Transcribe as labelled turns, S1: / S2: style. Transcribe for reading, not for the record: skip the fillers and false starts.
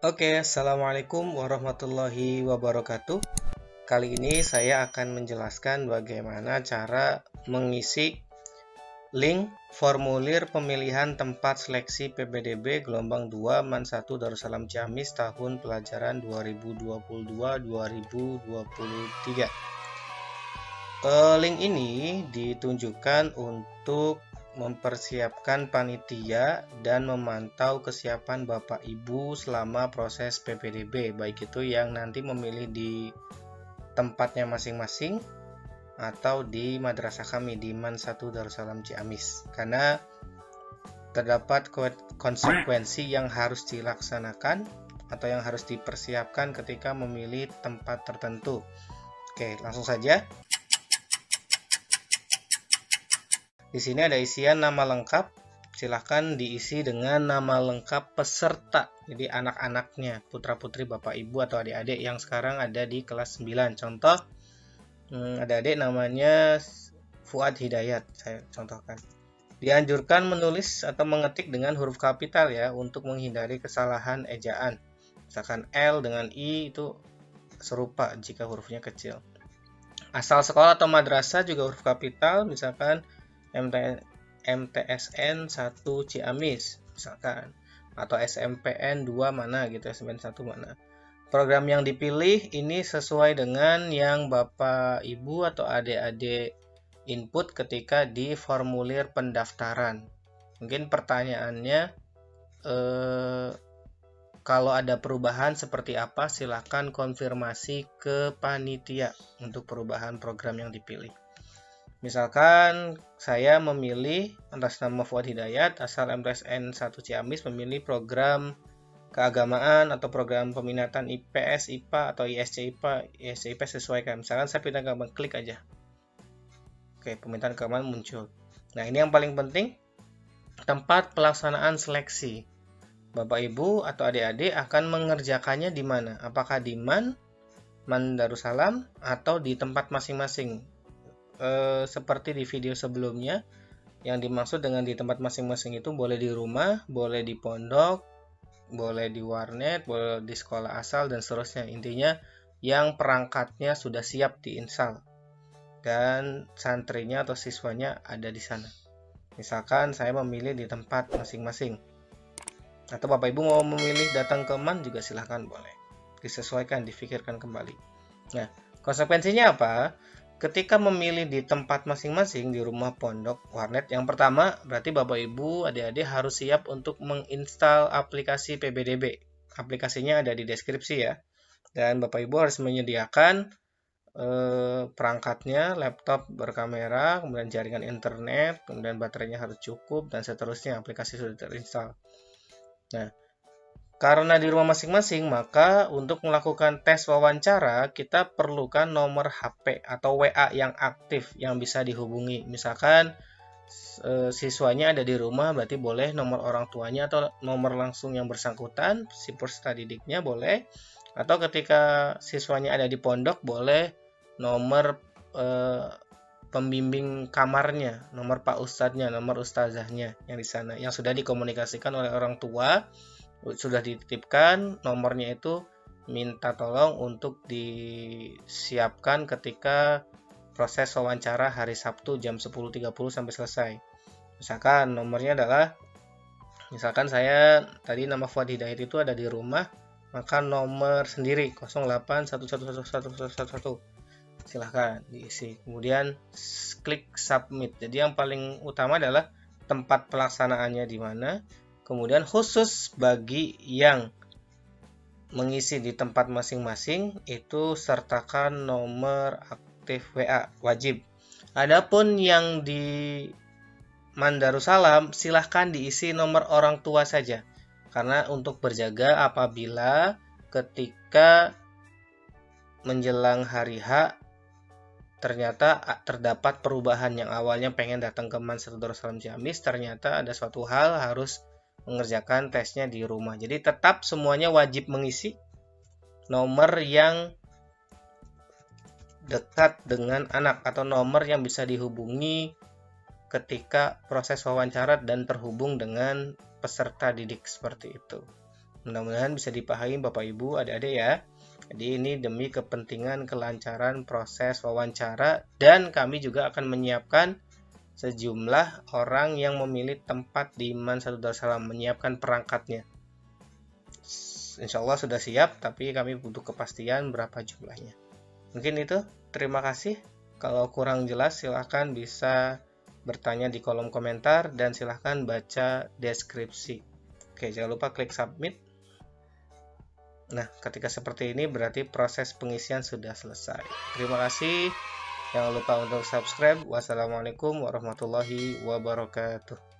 S1: Oke, Assalamualaikum warahmatullahi wabarakatuh. Kali ini saya akan menjelaskan bagaimana cara mengisi link formulir pemilihan tempat seleksi PPDB gelombang 2 MAN 1 Darussalam Ciamis tahun pelajaran 2022-2023. Link ini ditunjukkan untuk mempersiapkan panitia dan memantau kesiapan Bapak Ibu selama proses PPDB, baik itu yang nanti memilih di tempatnya masing-masing atau di madrasah kami di MAN 1 Darussalam Ciamis, karena terdapat konsekuensi yang harus dilaksanakan atau yang harus dipersiapkan ketika memilih tempat tertentu. Oke, langsung saja. Di sini ada isian nama lengkap, silahkan diisi dengan nama lengkap peserta, jadi anak-anaknya, putra-putri Bapak Ibu atau adik-adik yang sekarang ada di kelas 9. Contoh, ada adik namanya Fuad Hidayat, saya contohkan. Dianjurkan menulis atau mengetik dengan huruf kapital ya, untuk menghindari kesalahan ejaan. Misalkan L dengan I itu serupa jika hurufnya kecil. Asal sekolah atau madrasah juga huruf kapital, misalkan MTSN 1 Ciamis misalkan, atau SMPN 2 mana gitu, SMPN 1 mana. Program yang dipilih ini sesuai dengan yang Bapak Ibu atau adik-adik input ketika di formulir pendaftaran. Mungkin pertanyaannya kalau ada perubahan seperti apa, silahkan konfirmasi ke panitia untuk perubahan program yang dipilih. Misalkan saya memilih atas nama Fuad Hidayat, asal MTSN 1 Ciamis, memilih program keagamaan atau program peminatan IPS, IPA atau ISC IPA, ISC IPA sesuaikan. Misalkan saya pindah ke klik aja. Oke, peminatan keagamaan muncul. Nah, ini yang paling penting, tempat pelaksanaan seleksi. Bapak Ibu atau adik-adik akan mengerjakannya di mana? Apakah di MAN Darussalam atau di tempat masing-masing? Seperti di video sebelumnya, yang dimaksud dengan di tempat masing-masing itu boleh di rumah, boleh di pondok, boleh di warnet, boleh di sekolah asal, dan seterusnya. Intinya yang perangkatnya sudah siap diinstal dan santrinya atau siswanya ada di sana. Misalkan saya memilih di tempat masing-masing, atau Bapak Ibu mau memilih datang ke MAN juga silahkan, boleh disesuaikan, difikirkan kembali. Nah, konsekuensinya apa? Ketika memilih di tempat masing-masing, di rumah, pondok, warnet, yang pertama berarti Bapak Ibu, adik-adik harus siap untuk menginstal aplikasi PPDB. Aplikasinya ada di deskripsi ya. Dan Bapak Ibu harus menyediakan perangkatnya, laptop berkamera, kemudian jaringan internet, kemudian baterainya harus cukup, dan seterusnya. Aplikasi sudah terinstall. Nah, karena di rumah masing-masing, maka untuk melakukan tes wawancara, kita perlukan nomor HP atau WA yang aktif yang bisa dihubungi. Misalkan siswanya ada di rumah, berarti boleh nomor orang tuanya atau nomor langsung yang bersangkutan, si peserta didiknya boleh. Atau ketika siswanya ada di pondok, boleh nomor pembimbing kamarnya, nomor Pak Ustadznya, nomor Ustazahnya yang di sana, yang sudah dikomunikasikan oleh orang tua, sudah dititipkan nomornya, itu minta tolong untuk disiapkan ketika proses wawancara hari Sabtu jam 10.30 sampai selesai. Misalkan nomornya adalah, misalkan saya tadi nama Fuad Hidayat itu ada di rumah, maka nomor sendiri 0811111111, silahkan diisi, kemudian klik submit. Jadi yang paling utama adalah tempat pelaksanaannya di mana. Kemudian khusus bagi yang mengisi di tempat masing-masing itu sertakan nomor aktif WA wajib. Adapun yang di MAN Darussalam silahkan diisi nomor orang tua saja, karena untuk berjaga apabila ketika menjelang hari H ternyata terdapat perubahan, yang awalnya pengen datang ke MAN 1 Darussalam Ciamis, ternyata ada suatu hal harus mengerjakan tesnya di rumah. Jadi tetap semuanya wajib mengisi nomor yang dekat dengan anak atau nomor yang bisa dihubungi ketika proses wawancara dan terhubung dengan peserta didik, seperti itu. Mudah-mudahan bisa dipahami Bapak Ibu, adik-adik ya. Jadi ini demi kepentingan kelancaran proses wawancara, dan kami juga akan menyiapkan sejumlah orang yang memilih tempat di Iman Satu Darussalam, menyiapkan perangkatnya. Insya Allah sudah siap, tapi kami butuh kepastian berapa jumlahnya. Mungkin itu, terima kasih. Kalau kurang jelas silahkan bisa bertanya di kolom komentar, dan silahkan baca deskripsi. Oke, jangan lupa klik submit. Nah, ketika seperti ini berarti proses pengisian sudah selesai. Terima kasih. Jangan lupa untuk subscribe. Wassalamualaikum warahmatullahi wabarakatuh.